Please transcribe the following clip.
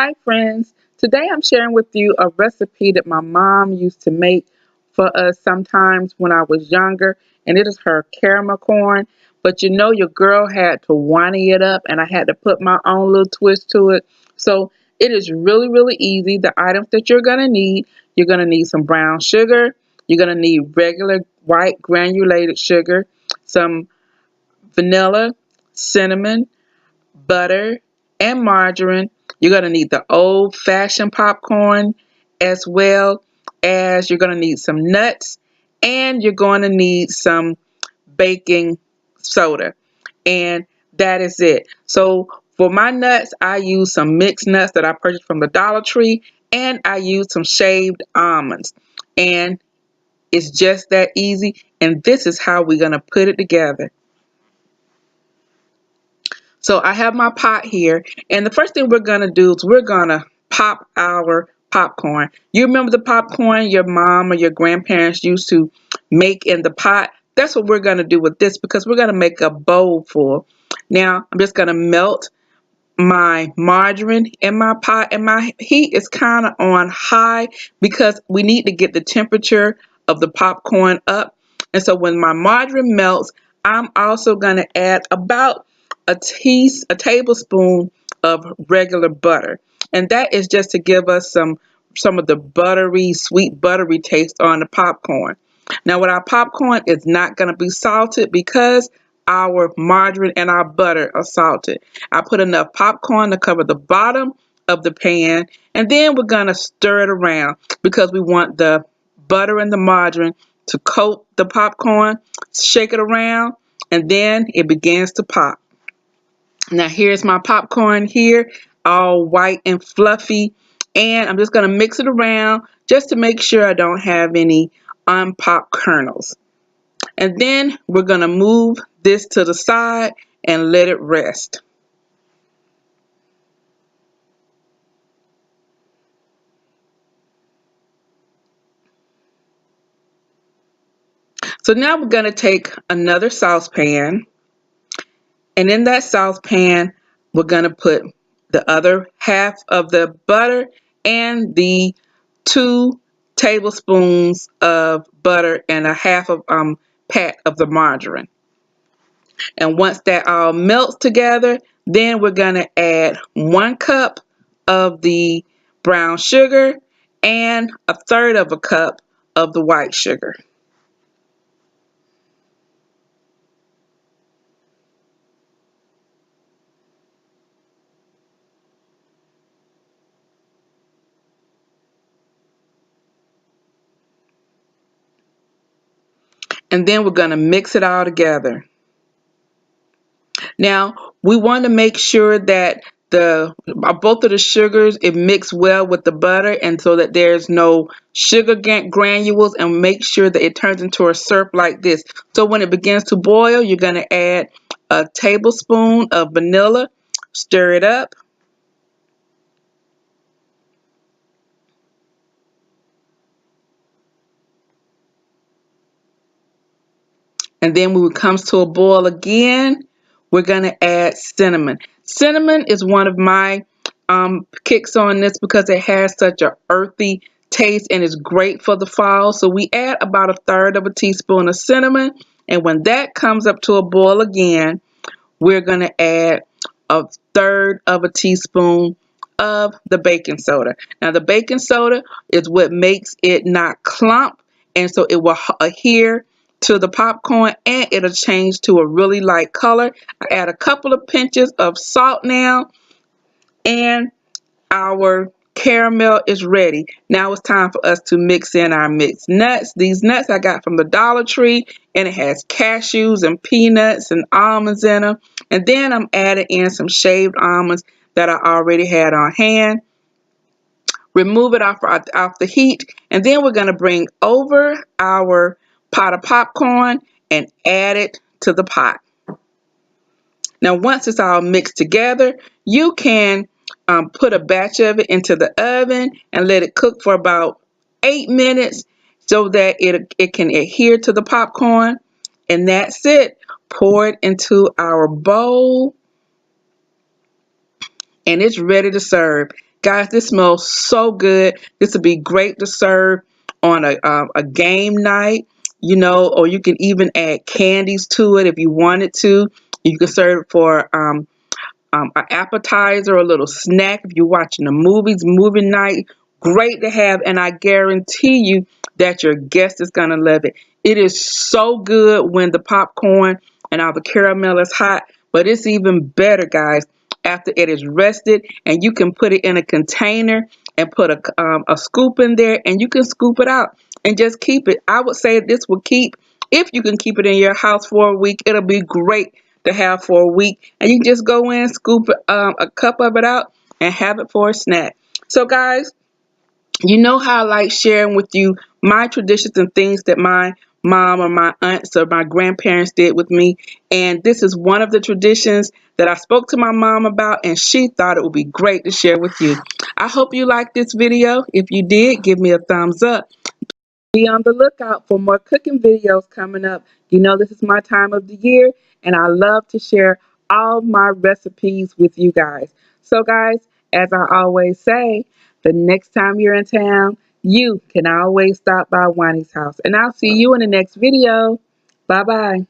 Hi friends, today I'm sharing with you a recipe that my mom used to make for us sometimes when I was younger, and it is her caramel corn. But you know, your girl had to Juani it up, and I had to put my own little twist to it. So it is really easy. The items that you're gonna need some brown sugar, you're gonna need regular white granulated sugar, some vanilla, cinnamon, butter, and margarine. You're going to need the old-fashioned popcorn, as well as you're going to need some nuts, and you're going to need some baking soda. And that is it. So for my nuts, I use some mixed nuts that I purchased from the Dollar Tree, and I use some shaved almonds. And it's just that easy. And this is how we're going to put it together. So I have my pot here, and the first thing we're going to do is we're going to pop our popcorn. You remember the popcorn your mom or your grandparents used to make in the pot? That's what we're going to do with this, because we're going to make a bowl full. Now, I'm just going to melt my margarine in my pot, and my heat is kind of on high because we need to get the temperature of the popcorn up. And so when my margarine melts, I'm also going to add about a tablespoon of regular butter, and that is just to give us some of the buttery, sweet buttery taste on the popcorn. Now with our popcorn, it's not going to be salted because our margarine and our butter are salted. I put enough popcorn to cover the bottom of the pan, and then we're going to stir it around because we want the butter and the margarine to coat the popcorn. Shake it around, and then it begins to pop. Now here's my popcorn here, all white and fluffy, and I'm just going to mix it around just to make sure I don't have any unpopped kernels. And then we're going to move this to the side and let it rest. So now we're going to take another saucepan, and in that saucepan we're going to put the other half of the butter and the 2 tablespoons of butter and a half of pat of the margarine. And once that all melts together, then we're going to add 1 cup of the brown sugar and a third of a cup of the white sugar. And then we're going to mix it all together. Now we want to make sure that the both of the sugars it mix well with the butter, and so that there's no sugar granules, and make sure that it turns into a syrup like this. So when it begins to boil, you're going to add a tablespoon of vanilla, stir it up, and then when it comes to a boil again, we're going to add cinnamon. Cinnamon is one of my kicks on this because it has such a earthy taste and is great for the fall. So we add about a third of a teaspoon of cinnamon, and when that comes up to a boil again, we're going to add a third of a teaspoon of the baking soda. Now the baking soda is what makes it not clump, and so it will adhere to the popcorn, and it'll change to a really light color. I add a couple of pinches of salt now, and our caramel is ready. Now it's time for us to mix in our mixed nuts. These nuts I got from the Dollar Tree, and it has cashews and peanuts and almonds in them. And then I'm adding in some shaved almonds that I already had on hand. Remove it off the heat, and then we're going to bring over our pot of popcorn and add it to the pot. Now once it's all mixed together, you can put a batch of it into the oven and let it cook for about 8 minutes so that it can adhere to the popcorn. And that's it. Pour it into our bowl, and it's ready to serve. Guys, this smells so good. This would be great to serve on a game night, you know, or you can even add candies to it if you wanted to. You can serve it for an appetizer or a little snack if you're watching the movies, movie night. Great to have, and I guarantee you that your guest is gonna love it. It is so good when the popcorn and all the caramel is hot, but it's even better, guys, after it is rested, and you can put it in a container and put a scoop in there, and you can scoop it out and just keep it. I would say this will keep, if you can keep it in your house for a week, it'll be great to have for a week, and you can just go in, scoop a cup of it out, and have it for a snack. So, guys, you know how I like sharing with you my traditions and things that my mom or my aunts or my grandparents did with me. And this is one of the traditions that I spoke to my mom about, and she thought it would be great to share with you. I hope you liked this video. If you did, give me a thumbs up. Be on the lookout for more cooking videos coming up. You know, this is my time of the year, and I love to share all my recipes with you guys. So, guys, as I always say, the next time you're in town, you can always stop by Juani's house. And I'll see you in the next video. Bye bye.